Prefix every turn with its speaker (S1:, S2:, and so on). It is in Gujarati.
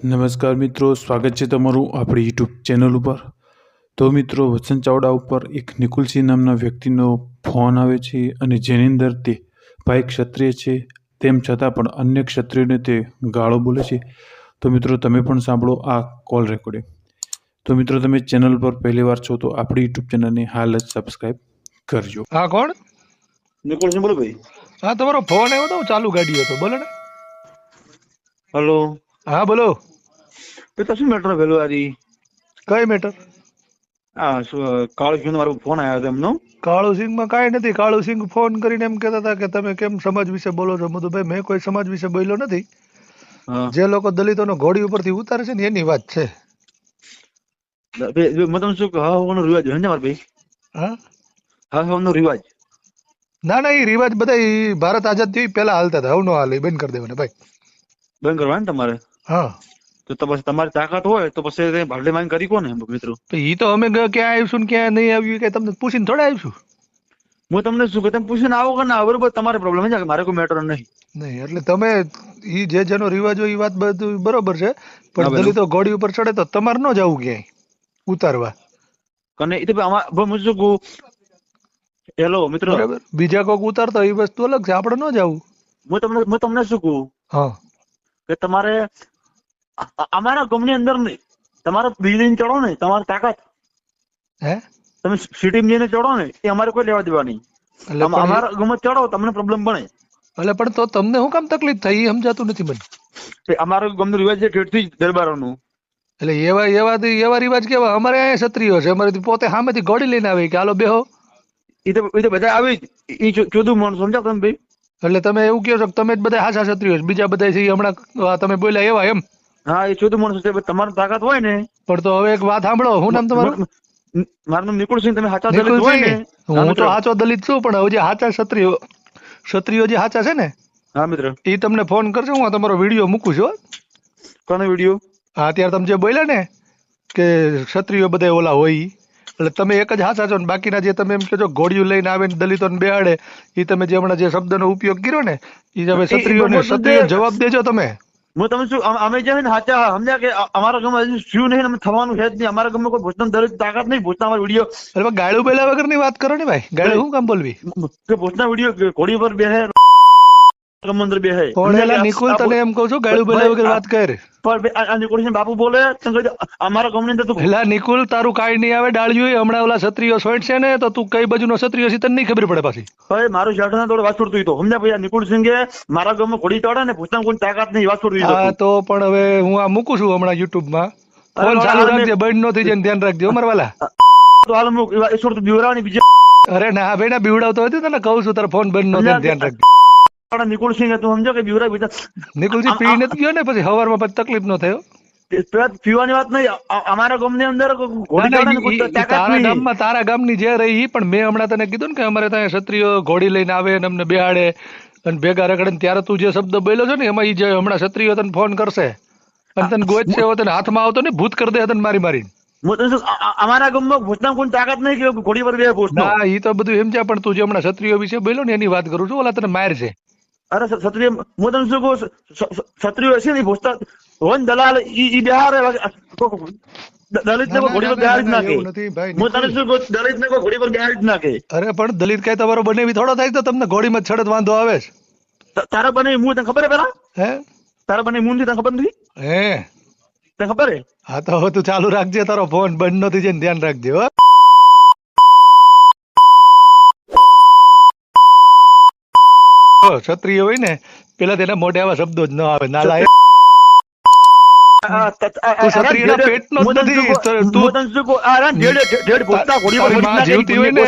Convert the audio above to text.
S1: નમસ્કાર મિત્રો, સ્વાગત છે તમારું આપણી યુટ્યુબ ચેનલ ઉપર. તો મિત્રો, વસંત ચાવડા ઉપર એક નિકુલસિંહ નામના વ્યક્તિનો ફોન આવે છે અને જેની અંદર તે ભાઈ ક્ષત્રિય છે તેમ છતાં પણ અન્ય ક્ષત્રિયોને તે ગાળો બોલે છે. તો મિત્રો, તમે પણ સાંભળો આ કોલ રેકોર્ડિંગ. તો મિત્રો, તમે ચેનલ પર પહેલી વાર છો તો આપણી યુટ્યુબ ચેનલને હાલ જ સબસ્ક્રાઈબ કરજો.
S2: હા, કોણ?
S3: નિકુલસિંહ બોલો ભાઈ.
S2: હા, તમારો ફોન આવ્યો તો, હું ચાલુ ગાડી હતો. બોલો ને.
S3: હેલો.
S2: હા, બોલો.
S3: તો શું મેટર ભેલું આરી?
S2: કઈ મેટર?
S3: કાળુ સિંહ મારો ફોન આવ્યો હતો એમનો.
S2: કાળુ સિંહ માં કાંઈ નથી. કાળુ સિંહ ફોન કરીને એમ કહેતા હતા કે તમે કેમ સમાજ વિશે બોલો છો. મધુભાઈ, મેં કોઈ સમાજ વિશે બોલ્યો નથી.
S3: હા.
S2: જે લોકો દલિતોનો ઘોડી ઉપરથી ઉતારે છે ને એની વાત છે.
S3: મેં તમને શું કહું, હા રિવાજ હોય ને મારા ભાઈ.
S2: હા,
S3: હા નો રિવાજ.
S2: ના ના, એ રિવાજ બધા ઈ ભારત આઝાદ થયું પેલા હાલતા હતા. હવે નો હાલે, બંધ કરી દેવાના ભાઈ.
S3: બંધ કરવા ને તમારે.
S2: હા,
S3: તો પછી તમારી તાકાત હોય તો પછી ભાડે માંગ કરી કોને મિત્રો?
S2: તો ઈ તો અમે ક્યાં આવીશું ને ક્યાં નહીં આવ્યું કે તમને પૂછીને થોડા આવીશું.
S3: હું તમને શું કહું, તમે પૂછીને આવો કે ના, બરોબર તમારે પ્રોબ્લેમ છે, મારે કોઈ મેટર નહીં.
S2: નહીં એટલે તમે ઈ જેનો રિવાજ હોય એ વાત બધું બરોબર છે,
S3: હા,
S2: પણ
S3: પેલું.
S2: દલિતો ઘોડી ઉપર ચડે તો તમારે ન જવું ક્યાંય ઉતારવા.
S3: કને એ તો હું શું કહું, હેલો મિત્ર,
S2: બરાબર, બીજા કોક ઉતારતા એ વસ્તુ અલગ છે, આપણે ન જવું.
S3: હું તમને શું કહું
S2: હા,
S3: કે તમારે અમારા ગામની અંદર નહીં, તમારે બિલ્ડિંગ ચડો ને તમારી તાકાત,
S2: હે
S3: તમે સિટીમાં જઈને ચડો ને એ અમારે કોઈ લેવા દેવા નહીં.
S2: એટલે પણ
S3: અમારા ગામમાં ચડો તમને પ્રોબ્લેમ બને.
S2: એટલે પણ તો તમને શું કામ તકલીફ થાય એ સમજાતું નથી મને.
S3: અમારા ગામનો રિવાજ છે ઠેઠથી દરબારોનું.
S2: એટલે એવા રિવાજ કેવા? અમારે અહીંયા ક્ષત્રિયો છે, અમારે પોતે સામેથી ઘોડી લઈને આવે કે હાલો બેહો.
S3: એ તો બધા આવી એ ચોદું માણસ સમજાવ તમે ભાઈ.
S2: એટલે તમે એવું કહો છો કે તમે જ બધા હાસા ક્ષત્રિયો છો, બીજા બધા છે ઈ હમણાં તમે બોલ્યા એવા એમ?
S3: હા, એ ચોદું માણસ છે. તમારી તાકાત હોય ને.
S2: પણ તો હવે એક વાત સાંભળો, શું નામ તમારું?
S3: મારું નામ નિકુલસિંહ. તમે સાચા દલિત હોય ને.
S2: હું તો સાચો દલિત છું, પણ હવે જે સાચા ક્ષત્રિયો જે સાચા છે ને,
S3: હા મિત્ર.
S2: એ તમને ફોન કરજો. હું તમારો વિડીયો મૂકું છું.
S3: કોનો વિડીયો?
S2: હા, અત્યારે તમે જે બોલ્યા ને કે ક્ષત્રિયો બધા ઓલા હોય ઈ, એટલે તમે એક જ સાચા છો ને બાકીના જે તમે એમ કહો છો ઘોડિયું લઈને આવે ને દલિતોને બેહાડે, એ તમે જે હમણાં જે શબ્દનો ઉપયોગ કર્યો ને એ તમે ક્ષત્રિયો જવાબ દેજો તમે.
S3: હું તમે શું, અમે જે ને સાચા સમજ્યા કે અમારા ગામમાં હજુ શું નહીં, અમે થવાનું છે જ નહીં. અમારા ગામમાં કોઈ ભોજન દલિત તાકાત નહીં. ભોજના અમારો વિડીયો.
S2: અરે ગાળું બોલ્યા વગર ની વાત કરો ને ભાઈ. ગાળું શું કામ બોલવી?
S3: કે ભોજના વિડીયો ઘોડી પર બેહે, મંદિર બેહે.
S2: નિકુલ, તને એમ કહું છું, ગાળું બોલ્યા વગર વાત કર.
S3: પણ નિકુલસિંહ બાપુ બોલે અમારા ગામની અંદર તું.
S2: પેલા નિકુલ, તારું કાંઈ નહીં આવે ડાળ્યું. હમણાં ઓલા ક્ષત્રિયો સોઈટ છે ને, તો તું કઈ બાજુનો ક્ષત્રિયો છે તને નહીં ખબર પડે પાછી.
S3: ભાઈ મારું શેઠના જોડે વાત છોડતું તો સમજ્યા ભાઈ. નિકુલસિંહે મારા ગામમાં ઘોડી ચડે ને ભૂસના કોઈ તાકાત નહીં, વાત છોડવી.
S2: હા, તો પણ હવે હું આ મૂકું છું હમણાં યુટ્યુબ માં. ફોન ચાલુ રાખજે, બંધ નો થઈ જાય, ધ્યાન રાખજો અમાર વાલા.
S3: તો હાલ મૂક એ છોડ બીવરાની બીજે.
S2: અરે ના ભાઈ, ના બીવડાવતો હતી તને કહું છું, તારો ફોન બંધ નો થાય, ધ્યાન રાખજો.
S3: નિકુલસિંહ તું સમજો કે બીવરા બીજા.
S2: નિકુલજી પી નથી ગયો ને પછી હવારમાં પછી તકલીફ નો થયો.
S3: પીવાની વાત નહીં. અમારા ગામની અંદર
S2: તારા ગામની જે રહી, પણ મેં હમણાં તને કીધું ને કે અમારે ત્યાં ક્ષત્રિયો ઘોડી લઈને આવે અને અમને બેહાડે અને ભેગા રગડે ને, ત્યારે તું જે શબ્દ બોલ્યો છો ને એમાં ઈ જે હમણાં ક્ષત્રિયો તને ફોન કરશે અને તને ગોચશે, તને હાથમાં આવતો ને ભૂત કરી દે તને મારી મારીને.
S3: અમારા ગામમાં ભૂતના કોઈ તાકાત નહીં કે ઘોડી પર બે ભૂત.
S2: ના, ઈ તો બધું સમજ્યા, પણ તું જે હમણાં ક્ષત્રિયો વિશે બોલ્યો ને એની વાત કરું છું. ઓલા તને માર છે.
S3: અરે ક્ષત્રિય હું તને શું કહું, ક્ષત્રિયો હશે ને ભૂસતા હોય દલાલ ઈ બિહાર દલિત ને ઘોડી પર બિહાર જ નાખે. હું તને શું કહું, દલિત ને ઘોડી પર બિહાર જ નાખે.
S2: અરે પણ દલિત કઈ તમારો બનેવી થોડો થાય તો તમને ઘોડીમાં છડત વાંધો આવે છે.
S3: તારા બને હું તને ખબર હે પેલા?
S2: હે
S3: તારા બને હું તને ખબર નથી?
S2: હે
S3: તને ખબર હે?
S2: હા, તો હવે તું ચાલુ રાખજે, તારો ફોન બંધ નો થઈ જાય, ધ્યાન રાખજે. હો, ક્ષત્રિય હોય ને પેલા તેના મોઢે આવા શબ્દો જ ન આવે. નાલા જીવતી હોય ને